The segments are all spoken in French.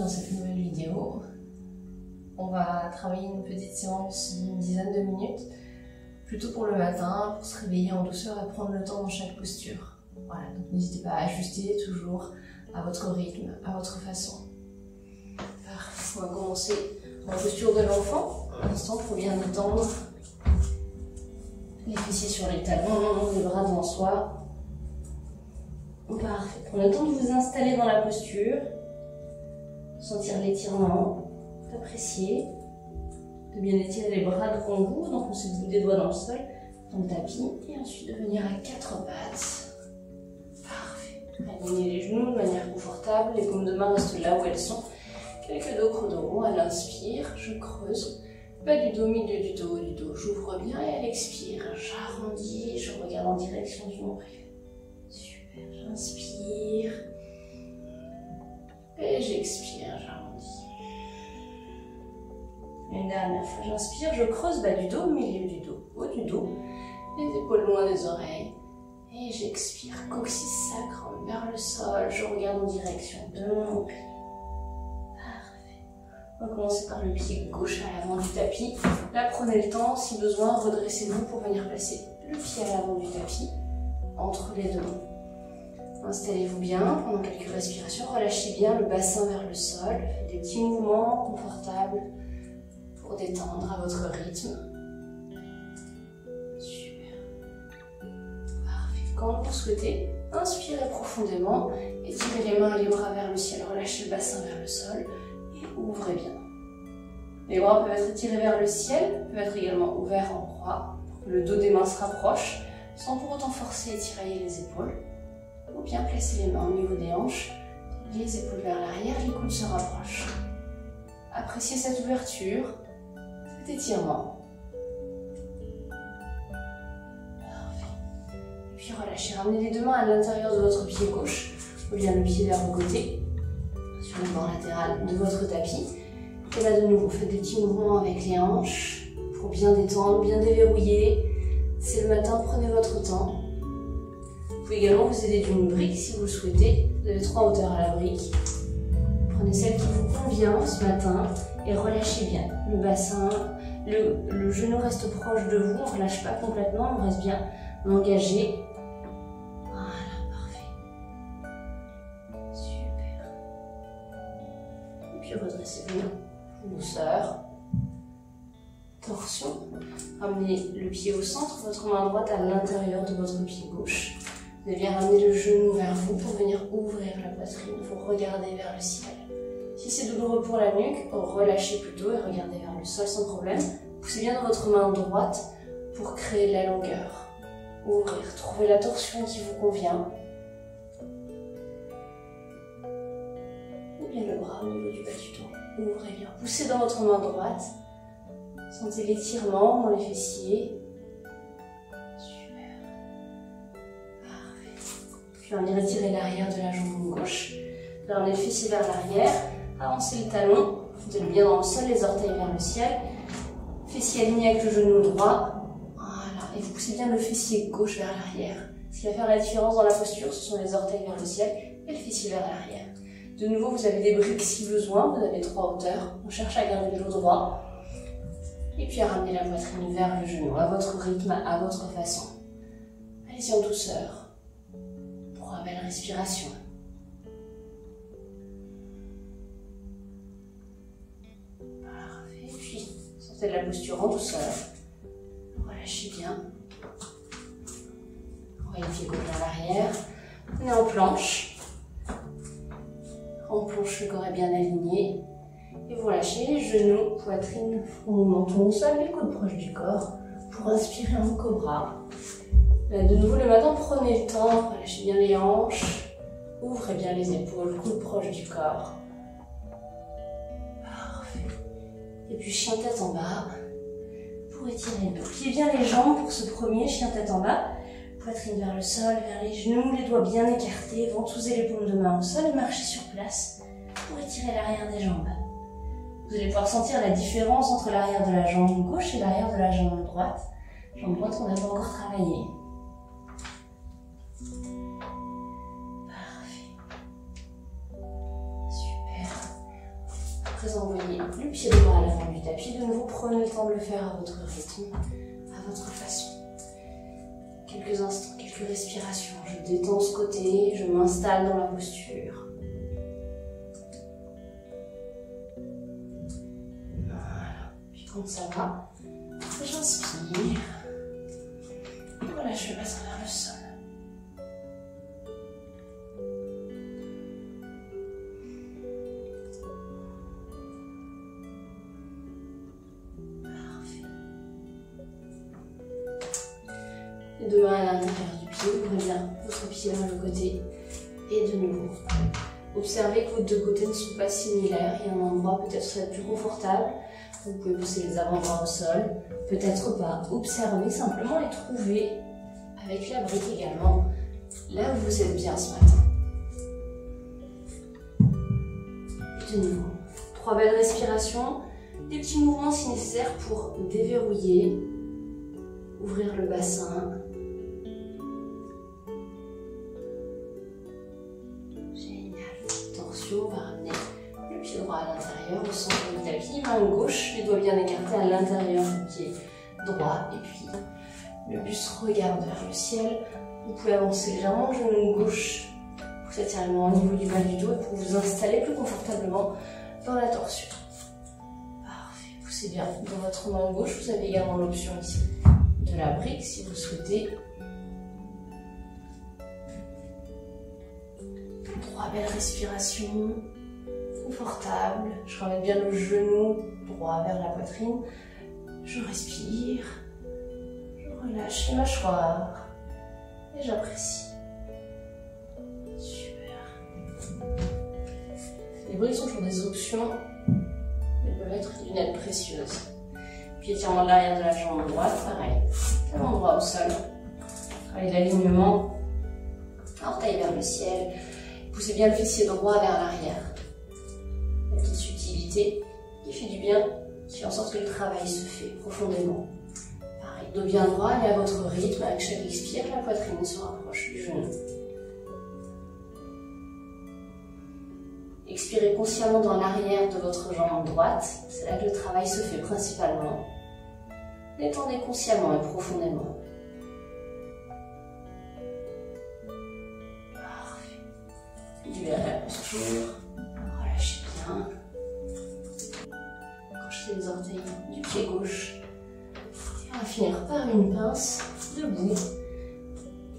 dans cette nouvelle vidéo. On va travailler une petite séance d'une dizaine de minutes, plutôt pour le matin, pour se réveiller en douceur et prendre le temps dans chaque posture. Voilà, donc n'hésitez pas à ajuster toujours à votre rythme, à votre façon. On va commencer en posture de l'enfant, un instant pour bien détendre les fessiers sur les talons, les bras devant soi. Parfait. Prenez le temps de vous installer dans la posture, sentir l'étirement, apprécier, de bien étirer les bras devant vous, d'enfoncer le bout des doigts dans le sol, dans le tapis, et ensuite de venir à quatre pattes. Parfait. Alignez les genoux de manière confortable, les paumes de main restent là où elles sont. Quelques dos creux de rond, à l'inspire, je creuse. Bas du dos, milieu du dos, j'ouvre bien et à l'expire, j'arrondis, je regarde en direction du nombril. Super, j'inspire. Et j'expire, j'arrondis. Une dernière fois, j'inspire, je creuse bas du dos, milieu du dos, haut du dos, les épaules loin des oreilles. Et j'expire, coccyx sacrum vers le sol, je regarde en direction de mon nombril. On va commencer par le pied gauche à l'avant du tapis. Là, prenez le temps, si besoin, redressez-vous pour venir placer le pied à l'avant du tapis, entre les deux mains. Installez-vous bien pendant quelques respirations. Relâchez bien le bassin vers le sol. Faites des petits mouvements confortables pour détendre à votre rythme. Super. Parfait. Quand vous souhaitez, inspirez profondément. Étirez les mains et les bras vers le ciel. Relâchez le bassin vers le sol. Ouvrez bien. Les bras peuvent être étirés vers le ciel, peuvent être également ouverts en croix, pour que le dos des mains se rapproche, sans pour autant forcer et tirailler les épaules. Ou bien placer les mains au niveau des hanches, les épaules vers l'arrière, les coudes se rapprochent. Appréciez cette ouverture, cet étirement. Parfait. Et puis relâchez, ramenez les deux mains à l'intérieur de votre pied gauche, ou bien le pied vers le côté, sur le bord latéral de votre tapis. Et là de nouveau, faites des petits mouvements avec les hanches pour bien détendre, bien déverrouiller. C'est le matin, prenez votre temps. Vous pouvez également vous aider d'une brique si vous le souhaitez. Vous avez 3 hauteurs à la brique. Prenez celle qui vous convient ce matin et relâchez bien le bassin. Le genou reste proche de vous, on ne relâche pas complètement, on reste bien engagé. Redressez-vous, douceur, torsion, ramenez le pied au centre, votre main droite à l'intérieur de votre pied gauche. Vous allez bien ramener le genou vers vous pour venir ouvrir la poitrine, vous regardez vers le ciel. Si c'est douloureux pour la nuque, relâchez plutôt et regardez vers le sol sans problème. Poussez bien dans votre main droite pour créer de la longueur. Ouvrir, trouvez la torsion qui vous convient. Bien le bras au niveau du bas du dos. Ouvrez bien. Poussez dans votre main droite. Sentez l'étirement dans les fessiers. Super. Parfait. Puis on ira tirer l'arrière de la jambe gauche. Ramenez le fessier vers l'arrière. Avancez le talon. Foutez-le bien dans le sol, les orteils vers le ciel. Fessier aligné avec le genou droit. Voilà. Et vous poussez bien le fessier gauche vers l'arrière. Ce qui va faire la différence dans la posture, ce sont les orteils vers le ciel et le fessier vers l'arrière. De nouveau, vous avez des briques si besoin, vous avez 3 hauteurs. On cherche à garder le dos droit. Et puis à ramener la poitrine vers le genou, à votre rythme, à votre façon. Allez-y en douceur. 3 belles respirations. Parfait. Puis, sortez de la posture en douceur. Relâchez bien. Envoyez le pied gauche vers l'arrière. On est en planche. En planche, le corps est bien aligné. Et vous relâchez, genoux, poitrine, front, menton au sol, les coudes proches du corps. Pour inspirer en cobra. Là, de nouveau, le matin, prenez le temps, relâchez bien les hanches. Ouvrez bien les épaules, coudes proches du corps. Parfait. Et puis, chien tête en bas. Pour étirer le dos. Pliez bien les jambes pour ce premier, chien tête en bas. Poitrine vers le sol, vers les genoux, les doigts bien écartés, ventousez les paumes de main au sol et marchez sur place pour étirer l'arrière des jambes. Vous allez pouvoir sentir la différence entre l'arrière de la jambe gauche et l'arrière de la jambe droite. Jambe droite, on n'a pas encore travaillé. Parfait. Super. présent, envoyez le pied droit à l'avant du tapis. De nouveau, prenez le temps de le faire à votre rythme, à votre façon. Quelques instants, quelques respirations. Je détends ce côté, je m'installe dans la posture. Voilà. Puis quand ça va, j'inspire. Relâche le bassin vers le sol. Les deux mains à l'intérieur du pied, ouvrez bien votre pied vers le côté. Et de nouveau, observez que vos deux côtés ne sont pas similaires. Il y a un endroit peut-être serait plus confortable. Vous pouvez pousser les avant-bras au sol, peut-être pas. Observez simplement et trouvez, avec la brique également, là où vous êtes bien ce matin. Et de nouveau, 3 belles respirations, des petits mouvements si nécessaire pour déverrouiller, ouvrir le bassin. On va ramener le pied droit à l'intérieur, au centre du tapis, main gauche, les doigts bien écartés à l'intérieur du pied droit, et puis le buste regarde vers le ciel. Vous pouvez avancer légèrement, genou gauche pour s'étirer au niveau du bas du dos et pour vous installer plus confortablement dans la torsion. Parfait, poussez bien dans votre main gauche. Vous avez également l'option ici de la brique si vous souhaitez. 3 belles respirations, confortables. Je ramène bien le genou droit vers la poitrine. Je respire, je relâche les mâchoires et j'apprécie. Super. Les briques sont toujours des options, mais peuvent être d'une aide précieuse. Puis étirement de l'arrière de la jambe droite, pareil. Talon droit au sol. Travaillez l'alignement, orteil vers le ciel. Poussez bien le fessier droit vers l'arrière. Une petite subtilité qui fait du bien, qui fait en sorte que le travail se fait profondément. Pareil, dos bien droit, allez à votre rythme. Avec chaque expire, la poitrine se rapproche du genou. Expirez consciemment dans l'arrière de votre jambe droite. C'est là que le travail se fait principalement. Détendez consciemment et profondément. Libérez la posture, relâchez bien. Crochetez les orteils du pied gauche. Et on va finir par une pince debout.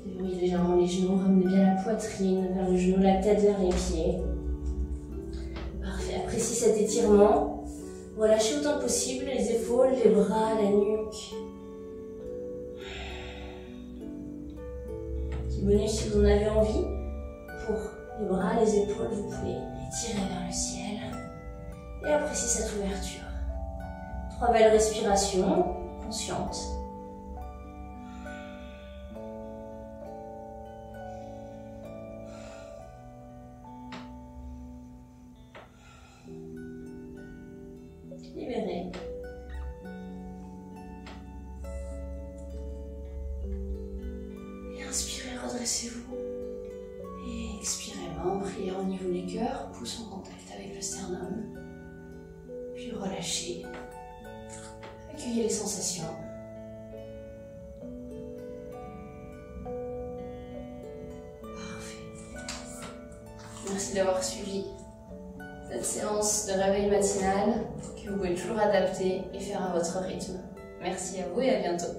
Déverrouillez légèrement les genoux, ramenez bien la poitrine vers le genou, la tête vers les pieds. Parfait, appréciez cet étirement. Relâchez autant que possible les épaules, les bras, la nuque. Petit bonus si vous en avez envie. Pour les bras, les épaules, vous pouvez étirer vers le ciel et apprécier cette ouverture. 3 belles respirations conscientes. Libérez. Et inspirez, redressez-vous. Et expirez, main en prière au niveau du cœur, pouce en contact avec le sternum. Puis relâchez. Accueillez les sensations. Parfait. Merci d'avoir suivi cette séance de réveil matinal que vous pouvez toujours adapter et faire à votre rythme. Merci à vous et à bientôt.